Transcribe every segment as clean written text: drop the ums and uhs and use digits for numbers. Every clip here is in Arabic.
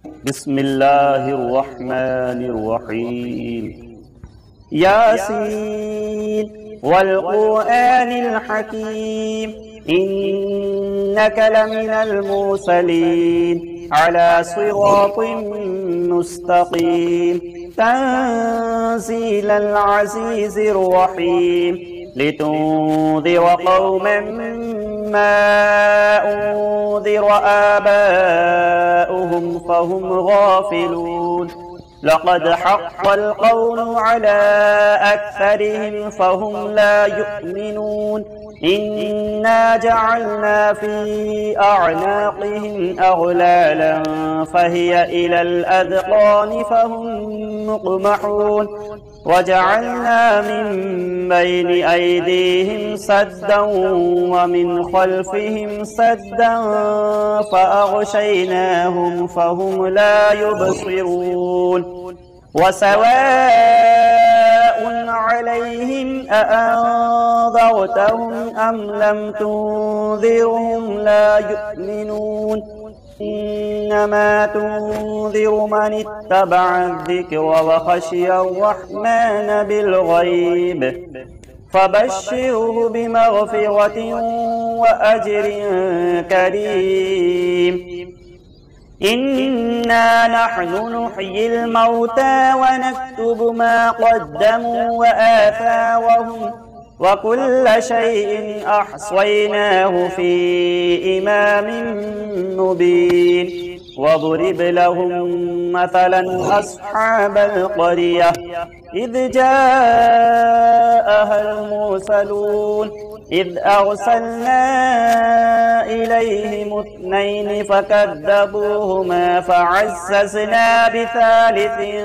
بسم الله الرحمن الرحيم ياسين والقرآن الحكيم إنك لمن المرسلين على صراط مستقيم تنزيل العزيز الرحيم لتنذر قوما ما أنذر آباؤهم فهم غافلون لقد حق القول على أكثرهم فهم لا يؤمنون إنا جعلنا في أعناقهم أغلالا فهي إلى الأذقان فهم مقمحون وجعلنا من بين أيديهم سدا ومن خلفهم سدا فأغشيناهم فهم لا يبصرون وسواء عليهم أأنذرتهم أم لم تنذرهم لا يؤمنون إنما تنذر من اتبع الذكر وخشي الرحمن بالغيب فبشره بمغفرة وأجر كريم إنا نحن نحيي الموتى ونكتب ما قدموا وآثارهم وكل شيء أحصيناه في إمام مبين واضرب لهم مثلا أصحاب القرية إذ جاءها المرسلون إذ أرسلنا إليهم اثنين فكذبوهما فعززنا بثالث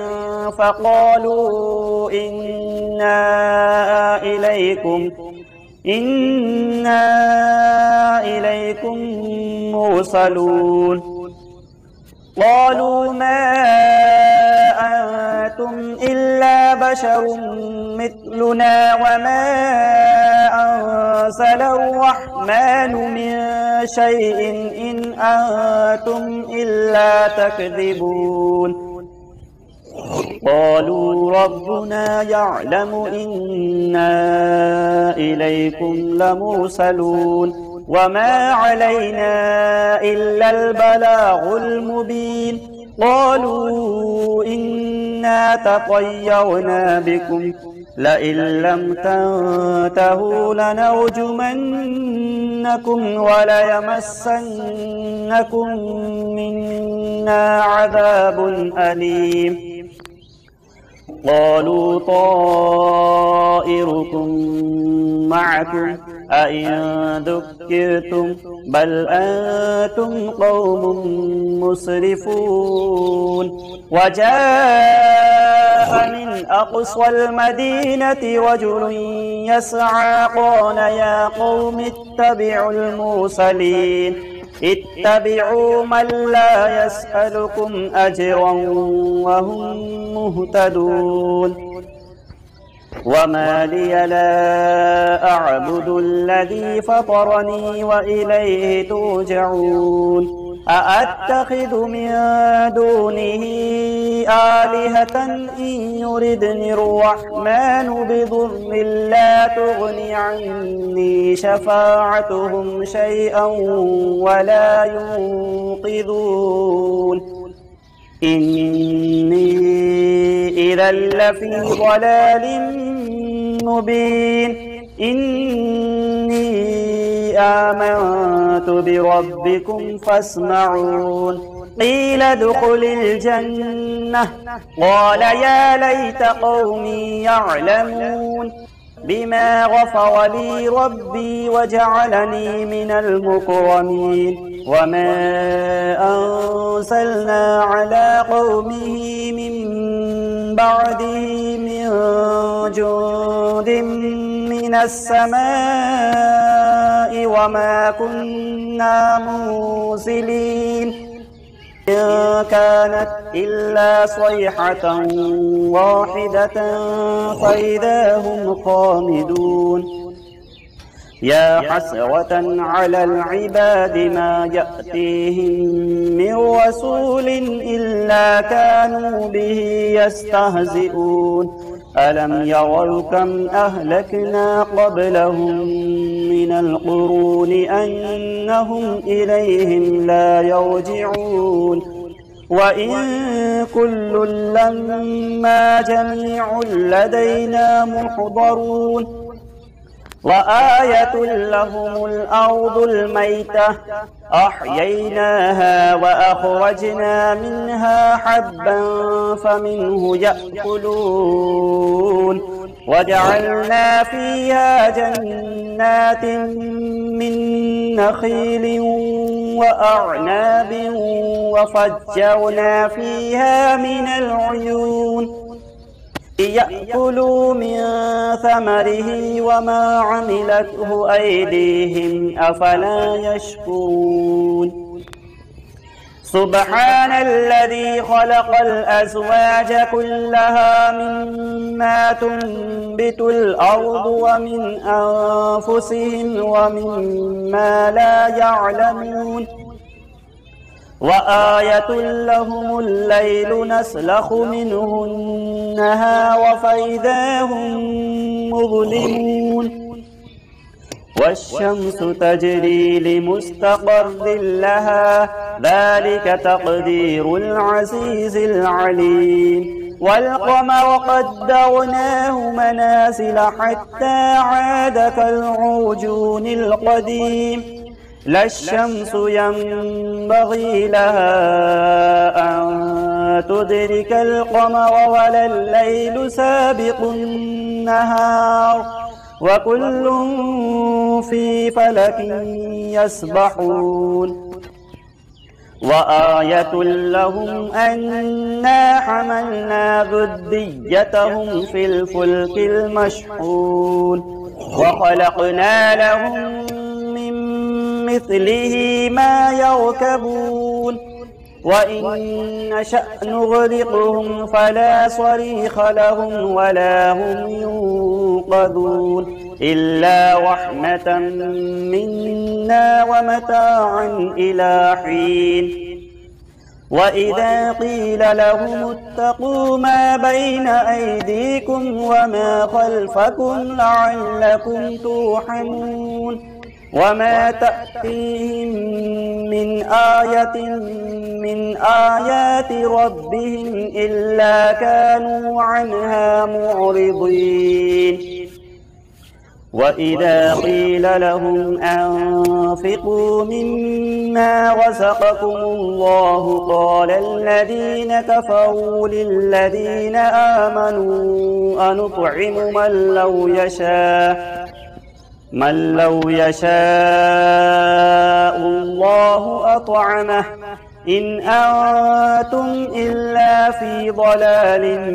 فقالوا إنا إليكم مرسلون قالوا ما أنتم إلا بشر مثلنا وما أنزل الرحمن من شيء إن أنتم إلا تكذبون قالوا ربنا يعلم إنا إليكم لمرسلون وما علينا إلا البلاغ المبين قالوا إنا تطيرنا بكم لئن لم تنتهوا لنرجمنكم وليمسنكم منا عذاب أليم قالوا طائركم معكم أئن ذكرتم بل أنتم قوم مسرفون وجاء من أقصى المدينة رجل يسعى قال يا قوم اتبعوا المرسلين اتبعوا من لا يسألكم أجرا وهم مهتدون وما لي لا أعبد الذي فطرني وإليه ترجعون أأتخذ من دونه آلهة إن يردني الرحمن بضر لا تغن عني شفاعتهم شيئا ولا ينقذون إني إذا لفي ضلال مبين إني آمنت بربكم فاسمعون قيل ادخل الجنة قال يا ليت قومي يعلمون بما غفر لي ربي وجعلني من المكرمين وما أنزلنا على قومه من بعده من جند من السماء وما كنا منزلين إن كانت إلا صيحة واحدة فإذا هم خامدون يا حسرة على العباد ما يأتيهم من رسول إلا كانوا به يستهزئون ألم يروا كم أهلكنا قبلهم من القرون أنهم إليهم لا يرجعون وإن كل لما جميع لدينا محضرون وآية لهم الأرض الميتة أحييناها وأخرجنا منها حبا فمنه يأكلون وجعلنا فيها جنات من نخيل وأعناب وفجرنا فيها من العيون ليأكلوا من ثمره وما عملته أيديهم أفلا يشكرون سبحان الذي خلق الأزواج كلها مما تنبت الأرض ومن أنفسهم ومما لا يعلمون وآية لهم الليل نسلخ منه النهار فإذا هم مظلمون والشمس تجري لمستقر لها ذلك تقدير العزيز العليم والقمر قدرناه منازل حتى عاد كالعرجون القديم لا الشمس ينبغي لها أن تدرك القمر ولا الليل سابق النهار وكل في فلك يسبحون وآية لهم أنا حملنا ذريتهم في الفلك المشحون وخلقنا لهم مثله ما يركبون وإن نشأ نغرقهم فلا صريخ لهم ولا هم ينقذون إلا رحمة منا ومتاعا إلى حين وإذا قيل لهم اتقوا ما بين أيديكم وما خلفكم لعلكم ترحمون وما تأتيهم من آية من آيات ربهم إلا كانوا عنها معرضين وإذا قيل لهم أنفقوا مما رزقكم الله قال الذين كفروا للذين آمنوا أنطعم من لو يشاء الله أطعمه إن أنتم إلا في ضلال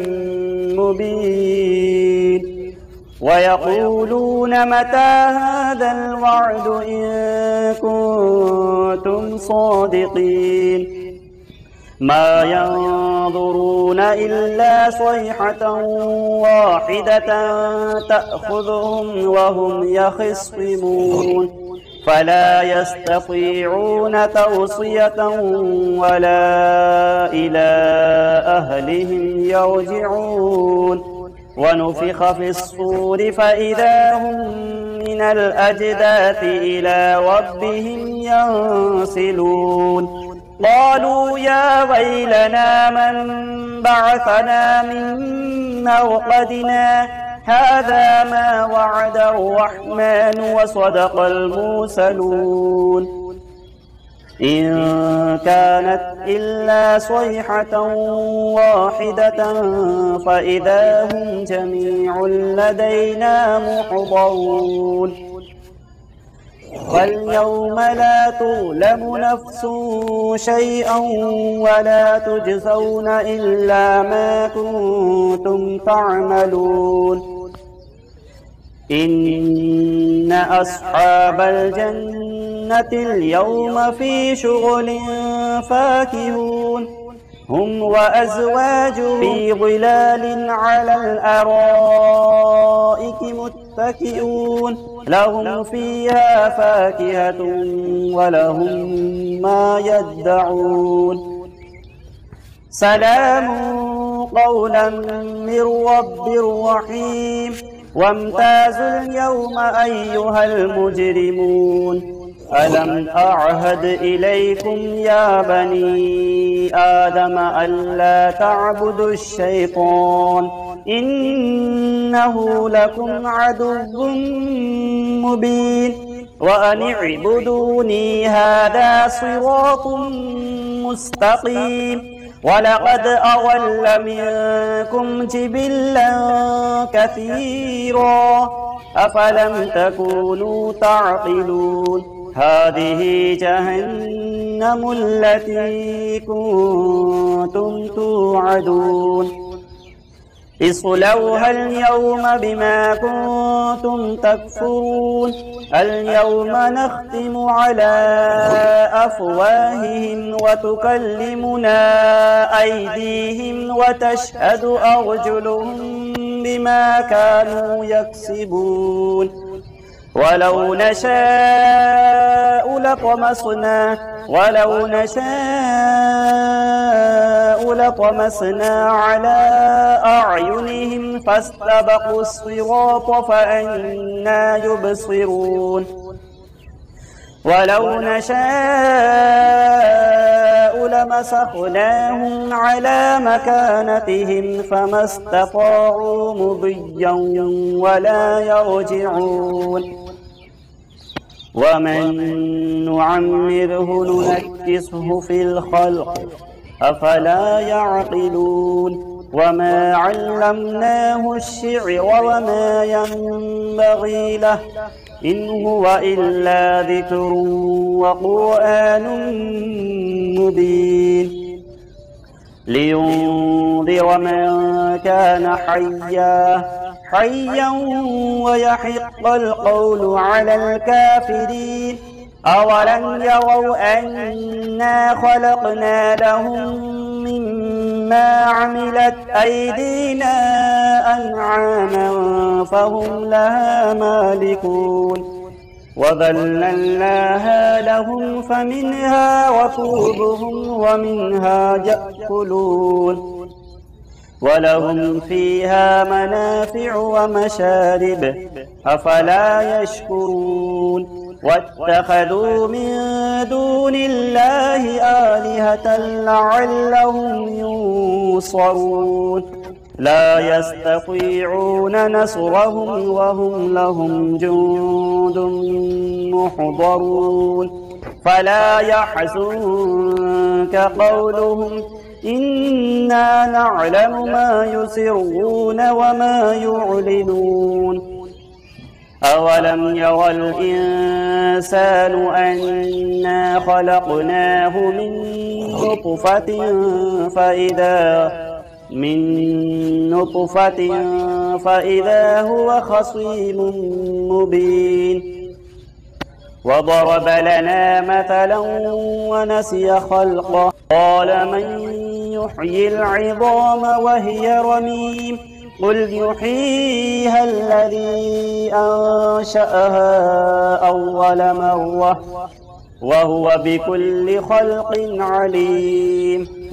مبين ويقولون متى هذا الوعد إن كنتم صادقين ما ينظرون إلا صيحة واحدة تأخذهم وهم يخصمون فلا يستطيعون توصية ولا إلى أهلهم يرجعون ونفخ في الصور فإذا هم من الأجداث إلى ربهم ينسلون قالوا يا ويلنا من بعثنا من مرقدنا هذا ما وعد الرحمن وصدق المرسلون إن كانت إلا صيحة واحدة فإذا هم جميع لدينا محضرون فاليوم لا تظلم نفس شيئا ولا تجزون إلا ما كنتم تعملون إن أصحاب الجنة اليوم في شغل فاكهون هم وأزواجهم في ظلال على الأرائك متكئون متكئون لهم فيها فاكهة ولهم ما يدعون سلام قولا من رب رحيم وامتازوا اليوم أيها المجرمون ألم أعهد إليكم يا بني آدم ألا تعبدوا الشيطان إنه لكم عدو مبين وأن اعبدوني هذا صراط مستقيم ولقد أضل منكم جبلا كثيرا أفلم تكونوا تعقلون هذه جهنم التي كنتم توعدون اصلوها اليوم بما كنتم تكفرون اليوم نختم على أفواههم وتكلمنا أيديهم وتشهد أرجلهم بما كانوا يكسبون ولو نشاء لطمسنا على أعينهم فاستبقوا الصراط فأنى يبصرون ولو نشاء لمسخناهم على مكانتهم فما استطاعوا مضيا ولا يرجعون ومن نعمره ننكسه في الخلق أفلا يعقلون وما علمناه الشعر وما ينبغي له إن هو إلا ذكر وقرآن مبين لينذر من كان حيا ويحق القول على الكافرين أولم يروا أنا خلقنا لهم مما عملت أيدينا أنعاما فهم لها مالكون وذللناها لهم فمنها ركوبهم ومنها يأكلون ولهم فيها منافع ومشارب أفلا يشكرون واتخذوا من دون الله آلهة لعلهم ينصرون لا يستطيعون نصرهم وهم لهم جند محضرون فلا يحزنك قولهم إنا نعلم ما يسرون وما يعلنون أولم يرى الإنسان أنا خلقناه من نطفة فإذا هو خصيم مبين وضرب لنا مثلا ونسي خلقه قال من يحيي العظام وهي رميم قل يحييها الذي أنشأها أول مرة وهو بكل خلق عليم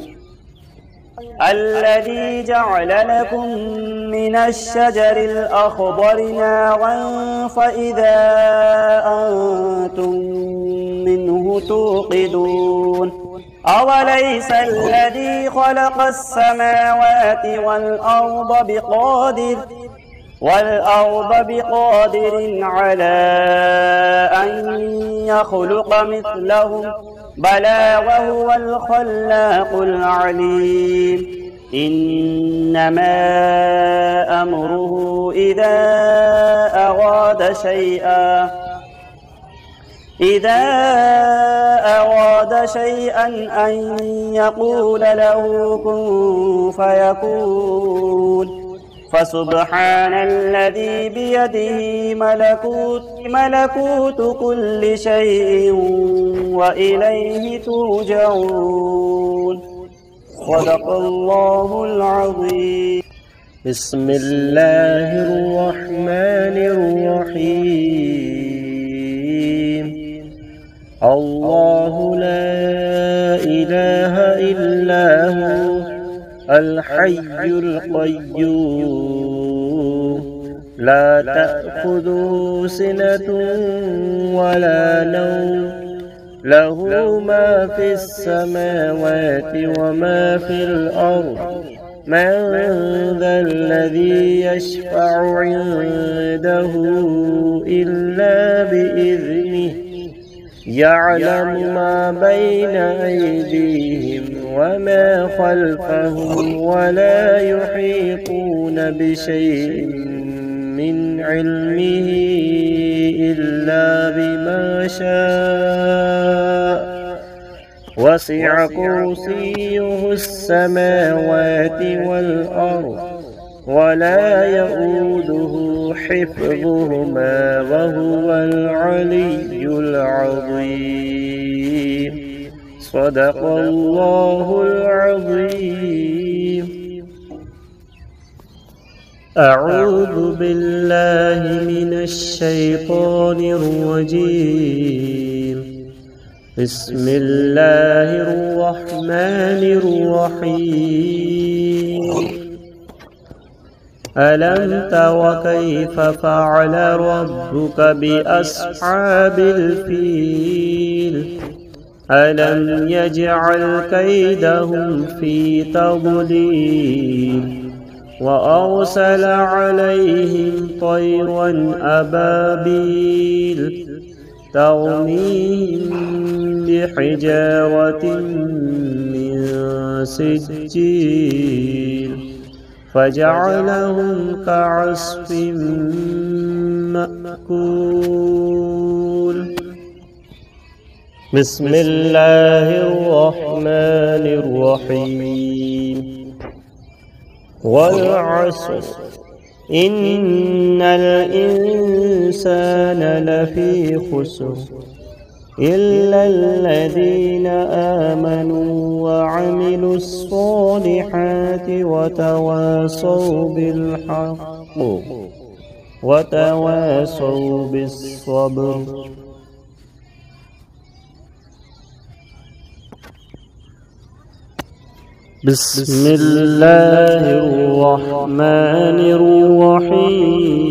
الذي جعل لكم من الشجر الأخضر نارا فإذا أنتم منه توقدون أوليس الذي خلق السماوات والأرض بقادر على أن يخلق مثلهم بلى وهو الخلاق العليم إنما أمره إذا أراد شيئا أن يقول له كن فيكون فسبحان الذي بيده ملكوت كل شيء وإليه ترجعون صدق الله العظيم. بسم الله الرحمن الرحيم. الله لا إله إلا هو الحي القيوم لا تأخذه سنة ولا نوم له ما في السماوات وما في الأرض من ذا الذي يشفع عنده إلا بإذنه يعلم ما بين أيديهم وما خلفهم ولا يحيطون بشيء من علمه إلا بما شاء وسع كرسيه السماوات والأرض ولا يؤوده حفظهما وهو العلي العظيم. صدق الله العظيم. أعوذ بالله من الشيطان الرجيم. بسم الله الرحمن الرحيم. ألم تر كيف فعل ربك بأصحاب الفيل ألم يجعل كيدهم في تضليل وأرسل عليهم طيرا أبابيل ترميهم بحجارة من سجيل فجعلهم كعصف مأكول. بسم الله الرحمن الرحيم. والعصر إن الإنسان لفي خسر إلا الذين آمنوا وعملوا الصالحات وتواصوا بالحق وتواصوا بالصبر. بسم الله الرحمن الرحيم.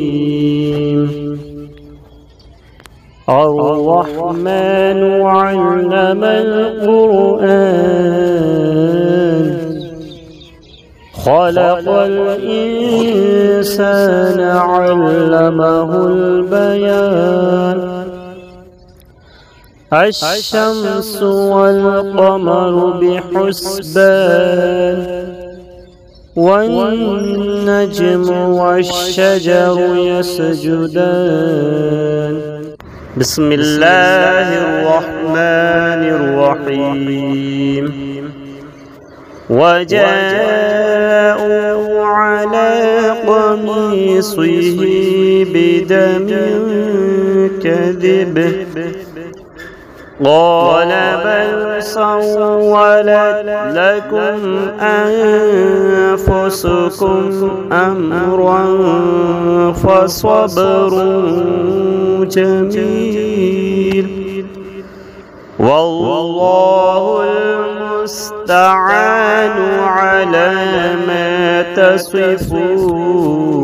الرحمن علم القرآن خلق الإنسان علمه البيان. الشمس والقمر بحسبان والنجم والشجر يسجدان. بسم الله الرحمن الرحيم. وجاءوا على قميصه بدم كذب قال بل سولت لكم أنفسكم أمرا فصبر جميل والله المستعان على ما تصفون.